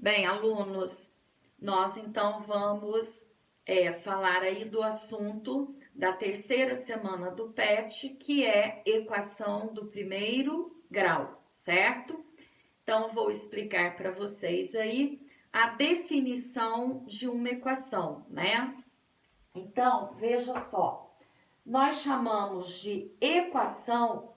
Bem, alunos, nós então vamos falar aí do assunto da terceira semana do PET, que é equação do primeiro grau, certo? Então, vou explicar para vocês aí a definição de uma equação, né? Então, veja só, nós chamamos de equação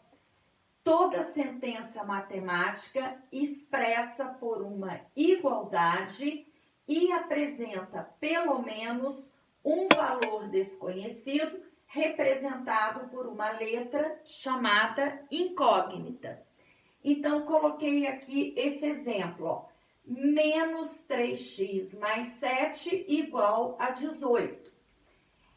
toda sentença matemática expressa por uma igualdade e apresenta pelo menos um valor desconhecido representado por uma letra chamada incógnita. Então, coloquei aqui esse exemplo, ó, menos 3x mais 7 igual a 18.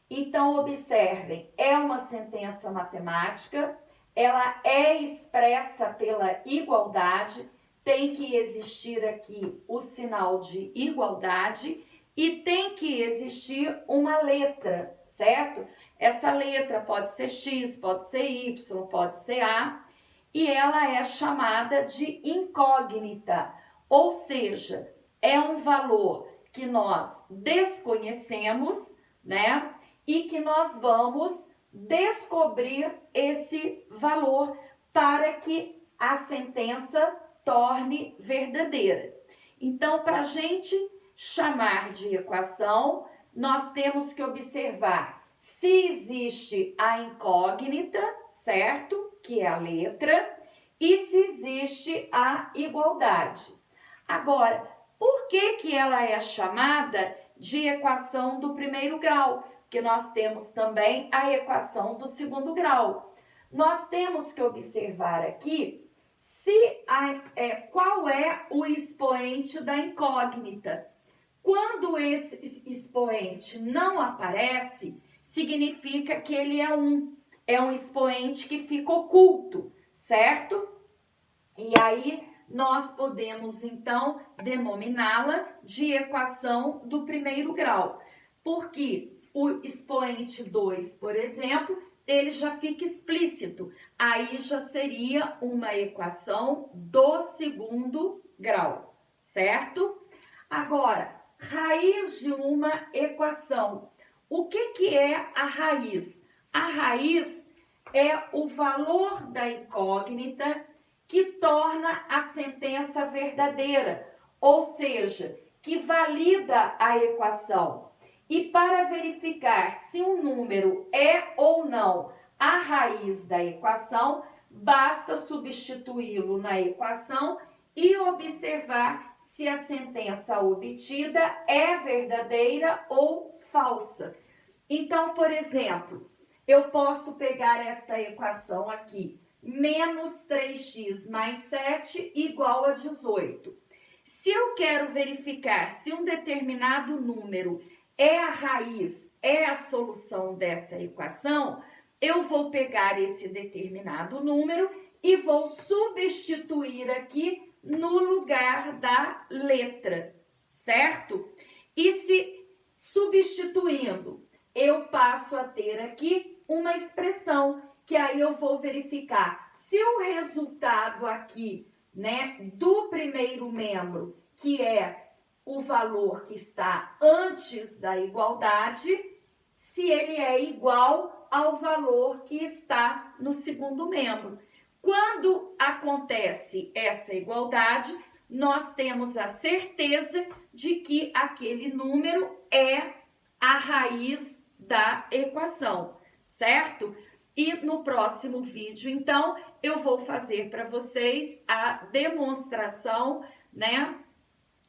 Então, observem, é uma sentença matemática, ela é expressa pela igualdade, tem que existir aqui o sinal de igualdade e tem que existir uma letra, certo? Essa letra pode ser X, pode ser Y, pode ser A, e ela é chamada de incógnita, ou seja, é um valor que nós desconhecemos, né? E que nós vamos descobrir esse valor para que a sentença torne verdadeira. Então, para a gente chamar de equação, nós temos que observar se existe a incógnita, certo? Que é a letra, e se existe a igualdade. Agora, por que ela é chamada de equação do primeiro grau? Porque nós temos também a equação do segundo grau. Nós temos que observar aqui qual é o expoente da incógnita. Quando esse expoente não aparece, significa que ele é um expoente que fica oculto, certo? E aí nós podemos então denominá-la de equação do primeiro grau, porque o expoente 2, por exemplo, ele já fica explícito. Aí já seria uma equação do segundo grau, certo? Agora, raiz de uma equação. O que é a raiz? A raiz é o valor da incógnita que torna a sentença verdadeira, ou seja, que valida a equação. E para verificar se um número é ou não a raiz da equação, basta substituí-lo na equação e observar se a sentença obtida é verdadeira ou falsa. Então, por exemplo, eu posso pegar esta equação aqui, menos 3x mais 7 igual a 18. Se eu quero verificar se um determinado número é a raiz, é a solução dessa equação, eu vou pegar esse determinado número e vou substituir aqui no lugar da letra, certo? E se substituindo, eu passo a ter aqui uma expressão, que aí eu vou verificar se o resultado aqui, né, do primeiro membro, que é o valor que está antes da igualdade, se ele é igual ao valor que está no segundo membro. Quando acontece essa igualdade, nós temos a certeza de que aquele número é a raiz da equação, certo? E no próximo vídeo, então, eu vou fazer para vocês a demonstração, né?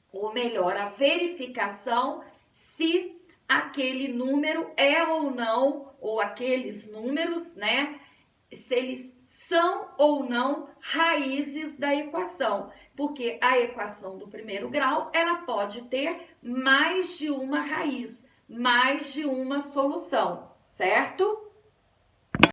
Ou melhor, a verificação se aquele número é ou não, ou aqueles números, né? Se eles são ou não raízes da equação. Porque a equação do primeiro grau, ela pode ter mais de uma raiz, mais de uma solução, certo?